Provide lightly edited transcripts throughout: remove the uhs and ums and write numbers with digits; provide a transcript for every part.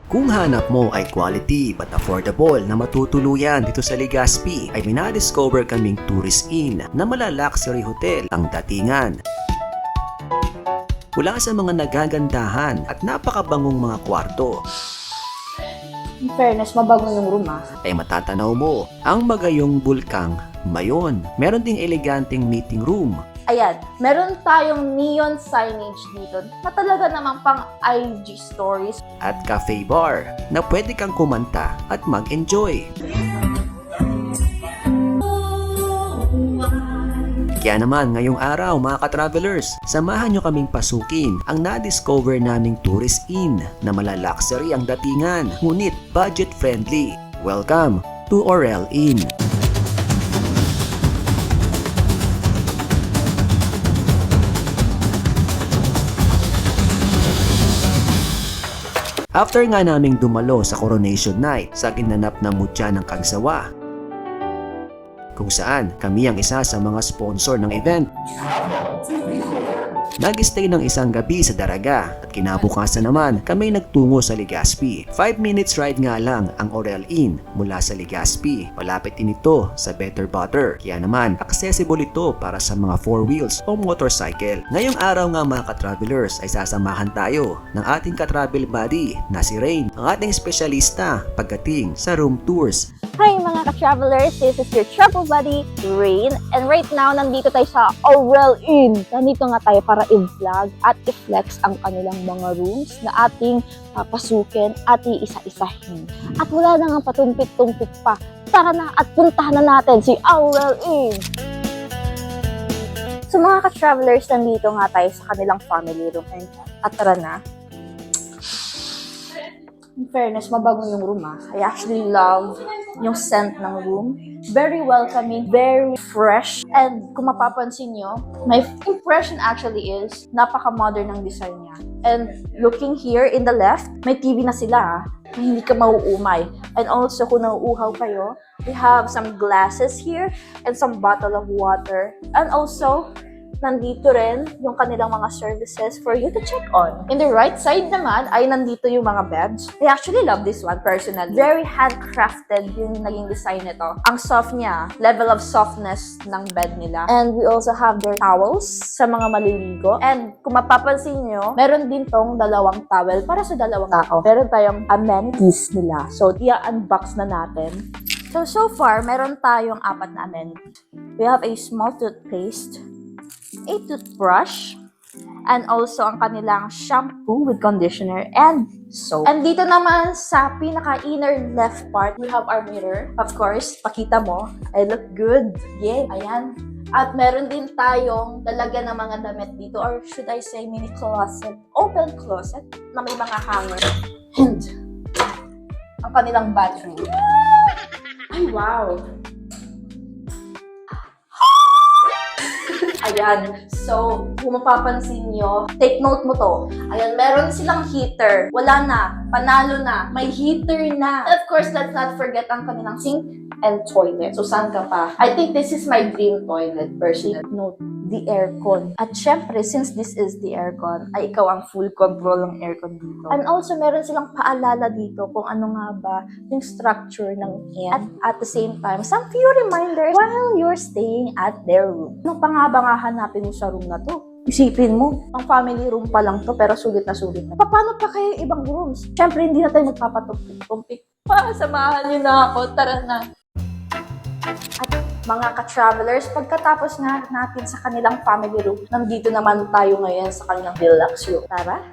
Kung hanap mo ay quality but affordable na matutuluyan dito sa Legazpi, ay minadiscover kaming tourist inn na mala-luxury hotel ang datingan. Mula sa mga nagagandahan at napakabangong mga kwarto, In fairness, mabago yung room ay matatanaw mo ang magayong bulkang Mayon. Meron ding eleganteng meeting room Ayan, meron tayong neon signage dito na talaga namang pang IG stories. at cafe bar na pwede kang kumanta at mag-enjoy. Kaya naman ngayong araw mga ka-travelers, samahan nyo kaming pasukin ang na-discover naming tourist inn na mala-luxury ang datingan, ngunit budget-friendly. Welcome to Aurel Inn. After nga naming dumalo sa Coronation Night sa ginanap na mutya ng Kagsawa, kung saan kami ang isa sa mga sponsor ng event. Nag-stay ng isang gabi sa Daraga at kinabukasan naman kami nagtungo sa Legazpi. 5 minutes ride nga lang ang Aurel Inn mula sa Legazpi. Malapit din ito sa Better Butter. Kaya naman accessible ito para sa mga 4 wheels o motorcycle. Ngayong araw nga mga ka-travelers ay sasamahan tayo ng ating ka-travel buddy na si Rain, ang ating espesyalista pagdating sa room tours. Hi mga ka-travelers, this is your travel buddy, Rain. And right now, nandito tayo sa Aurel Inn. Nandito nga tayo para i-vlog at i-flex ang kanilang mga rooms na ating papasukin at iisa-isahin. At wala na nga patumpik-tumpik pa. Tara na at puntahan na natin si Aurel Inn. So mga ka-travelers, nandito nga tayo sa kanilang family room. At tara na. In fairness, mabago yung room I actually love yung scent ng room. Very welcoming, very fresh. And kung mapapansin nyo, my impression actually is napaka-modern ng design niya. And looking here in the left, may TV na sila hindi ka mauumay. And also, kung nauuhaw kayo, we have some glasses here and some bottle of water. And also, nandito rin yung kanilang mga services for you to check on. In the right side naman ay nandito yung mga beds. I actually love this one personally. Very handcrafted yung naging design nito. Ang soft niya, level of softness ng bed nila. And we also have their towels sa mga maliligo. And kung mapapansin nyo, meron din tong dalawang towel para sa dalawang tao. Meron tayong amenities nila. So, i-unbox na natin. So far, meron tayong 4 na amenities. We have a small toothpaste, a toothbrush, and also ang kanilang shampoo with conditioner and soap. And dito naman sa pinaka-inner left part, we have our mirror. Of course, pakita mo, I look good. Yeah, ayan. At meron din tayong dalaga ng mga damit dito, or should I say mini closet, open closet, na may mga hanger. And ang kanilang bathroom. Ay, wow! Ayan. So, kung mapapansin nyo, take note mo to. Ayan, meron silang heater. Wala na. Panalo na. May heater na. And of course, let's not forget ang kanilang sink and toilet. So, saan ka pa? I think this is my dream toilet, personally. Note, the aircon. At syempre, since this is the aircon, ay ikaw ang full control ng aircon dito. And also, meron silang paalala dito kung ano nga ba yung structure ng inn. At the same time, some few reminders while you're staying at their room. Ano pa nga ba nga hanapin mo sa room na to? Isipin mo, ang family room pa lang to, pero sulit na sulit na. Paano pa kayo ibang rooms? Syempre, hindi na tayo magpapatumpik-tumpik. Samahan niyo na ako. Tara na. At mga ka-travelers, pagkatapos nga natin sa kanilang family room, nandito naman tayo ngayon sa kanilang deluxe room. Tara?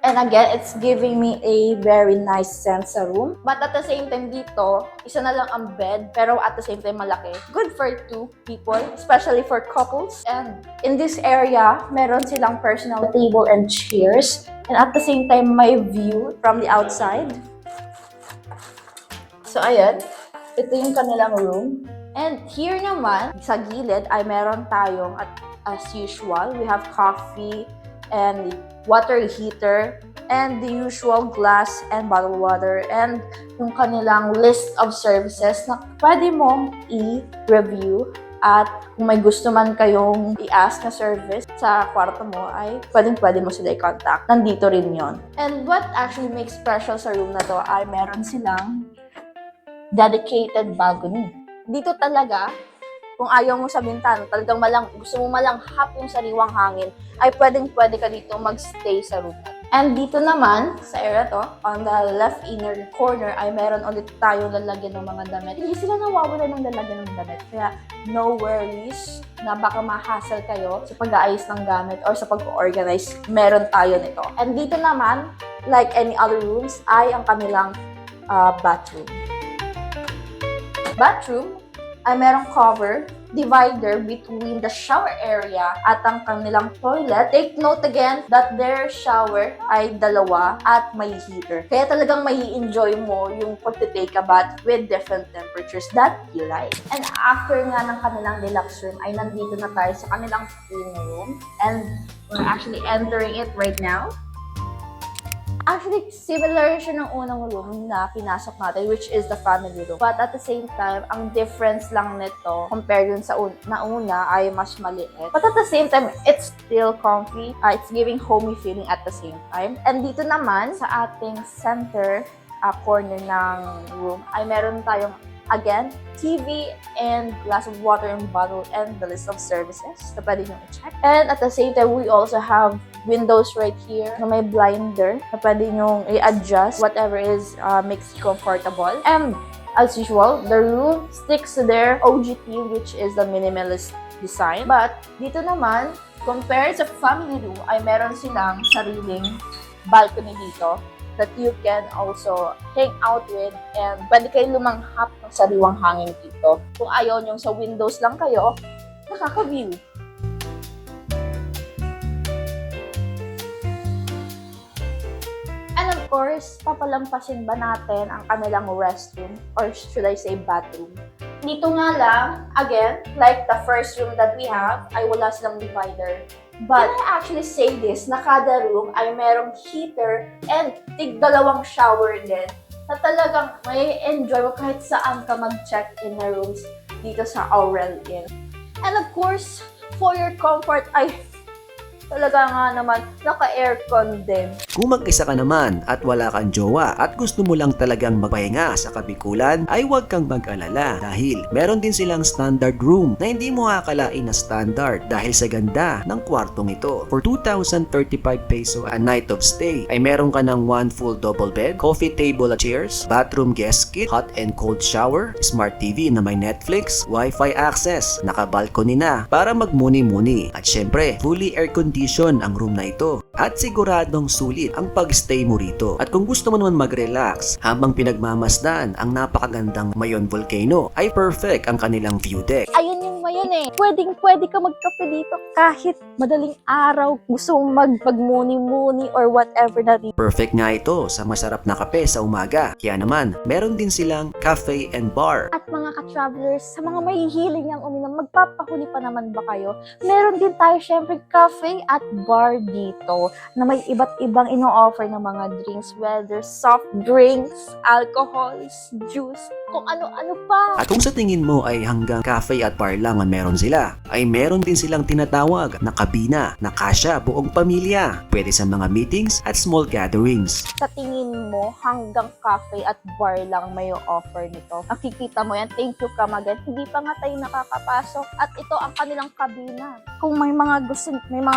And again, it's giving me a very nice sense sa room. But at the same time dito, isa na lang ang bed, pero at the same time malaki. Good for 2 people, especially for couples. And in this area, meron silang personal table and chairs. And at the same time, may view from the outside. So ayan, ito yung kanilang room. And here naman, sa gilid ay meron tayong, as usual, we have coffee and water heater and the usual glass and bottled water and yung kanilang list of services na pwede mong i-review At kung may gusto man kayong i-ask na service sa kwarto mo, ay pwede mo sila i-contact. Nandito rin yon. And what actually makes special sa room na to ay meron silang dedicated balcony. Dito talaga, kung ayaw mo sa bintana, talagang gusto mo malanghap yung sariwang hangin, ay pwede ka dito magstay sa room. And dito naman, sa area to, on the left inner corner, ay meron ulit tayong lalagyan ng mga damit. Hindi sila nawawala ng lalagyan ng damit. Kaya, no worries na baka ma-hassle kayo sa pag-aayos ng gamit or sa pag-organize. Meron tayo nito. And dito naman, like any other rooms, ay ang kanilang bathroom. Bathroom ay merong cover divider between the shower area at ang kanilang toilet. Take note again that their shower ay dalawa at may heater. Kaya talagang mai-enjoy mo yung pag-take a bath with different temperatures that you like. And after nga ng kanilang deluxe room ay nandito na tayo sa kanilang twin room. And we're actually entering it right now. Actually, similar siya ng unang room na pinasok natin, which is the family room. But at the same time, ang difference lang nito, compared dun sa una ay mas maliit. But at the same time, it's still comfy. It's giving homey feeling at the same time. And dito naman, sa ating center corner ng room, ay meron tayong, again, TV and glass of water and bottle and the list of services na pwede nyo i-check. And at the same time, we also have windows right here na may blinder na pwede nyo i-adjust whatever makes you comfortable. And as usual, the room sticks to their OG theme, which is the minimalist design. But dito naman, compared sa family room, ay meron silang sariling balcony dito that you can also hang out with and pwede kayo lumanghap ng sariwang hangin dito. Kung ayaw nyo sa windows lang kayo, nakaka-view. And of course, papalampasin ba natin ang kanilang restroom or should I say bathroom? Dito nga lang, again, like the first room that we have, ay wala silang divider. But can I actually say this, na kada room ay merong heater and tig-dalawang shower din na talagang may enjoy mo kahit saan ka mag-check-in na rooms dito sa Aurel Inn. And of course, for your comfort, ay talaga nga naman, naka-aircon din. Kung mag-isa ka naman at wala kang jowa at gusto mo lang talagang magpahinga sa kabikulan, ay huwag kang mag-alala dahil meron din silang standard room na hindi mo akalain na standard dahil sa ganda ng kwartong ito. For 2,035 peso a night of stay, ay meron ka ng 1 full double bed, coffee table at chairs, bathroom guest kit, hot and cold shower, smart TV na may Netflix, Wi-Fi access, naka-balcony na para magmuni-muni at syempre, fully air-conditioned ang room na ito. At siguradong sulit ang pag-stay mo rito. At kung gusto mo naman mag-relax habang pinagmamasdan ang napakagandang Mayon Volcano, ay perfect ang kanilang view deck. Ayun yung Mayon eh. Pwede ka magkape dito kahit madaling araw. Gusto mong magmuni-muni or whatever na dito. Perfect nga ito sa masarap na kape sa umaga. Kaya naman, meron din silang cafe and bar. At mga ka-travelers, sa mga mahihiling ang uminom, magpapahuli pa naman ba kayo? Meron din tayo syempre cafe at bar dito na may iba't ibang ino-offer ng mga drinks, whether soft drinks, alcohols, juice, kung ano-ano pa. At kung sa tingin mo ay hanggang cafe at bar lang ang meron sila, ay meron din silang tinatawag na kabina na kasya buong pamilya. Pwede sa mga meetings at small gatherings. Sa tingin mo, hanggang cafe at bar lang may offer nito. Nakikita mo yan, thank you Kamagan. Hindi pa nga tayo nakakapasok at ito ang kanilang kabina. Kung may mga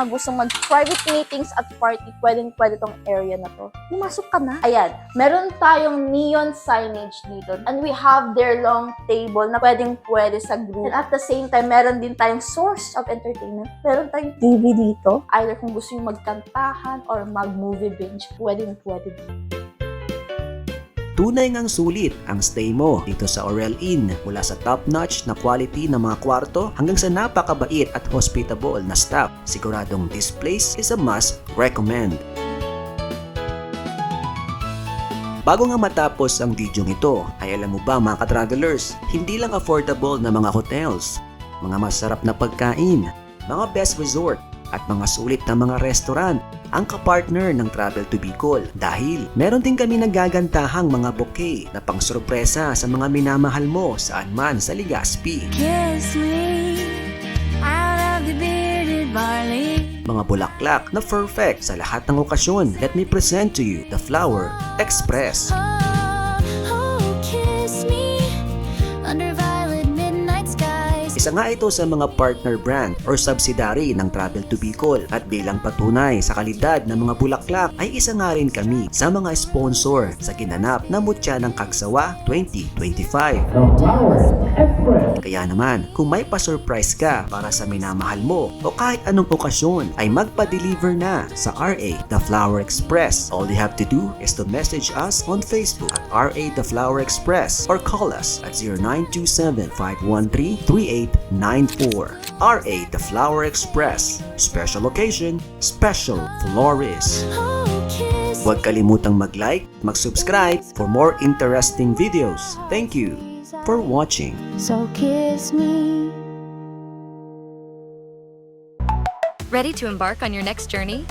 gustong mag-private meetings at party, pwede tong area na to. Pumasok ka na. Ayan, meron tayong neon signage dito and we have their long table na pwede sa group. And at the same time, meron din tayong source of entertainment. Meron tayong TV dito. Either kung gusto nyo magkantahan or mag-movie binge, pwede dito. Tunay ngang sulit ang stay mo dito sa Aurel Inn mula sa top-notch na quality ng mga kwarto hanggang sa napakabait at hospitable na staff. Siguradong this place is a must recommend. Bago nga matapos ang video ito, ay alam mo ba mga ka-travelers, hindi lang affordable na mga hotels, mga masarap na pagkain, mga best resort, at mga sulit na mga restaurant ang kapartner ng Travel to Bicol dahil meron din kami nagagantahang mga bouquet na pang sorpresa sa mga minamahal mo saan man sa Legazpi. Kiss me mga bulaklak na perfect sa lahat ng okasyon. Let me present to you the Flower Express. Kiss me under violet midnight skies. Isa nga ito sa mga partner brand or subsidiary ng Travel to Bicol at bilang patunay sa kalidad ng mga bulaklak ay isa nga rin kami sa mga sponsor sa ginanap na Mutya ng Kagsawa 2025. Kaya naman, kung may pa-surprise ka para sa minamahal mo o kahit anong okasyon ay magpa-deliver na sa RA The Flower Express. All you have to do is to message us on Facebook at RA The Flower Express or call us at 0927-513-3894. RA The Flower Express. Special occasion, special florist. Kiss Huwag kalimutang mag-like, mag-subscribe for more interesting videos. Thank you for watching. So kiss me. Ready to embark on your next journey?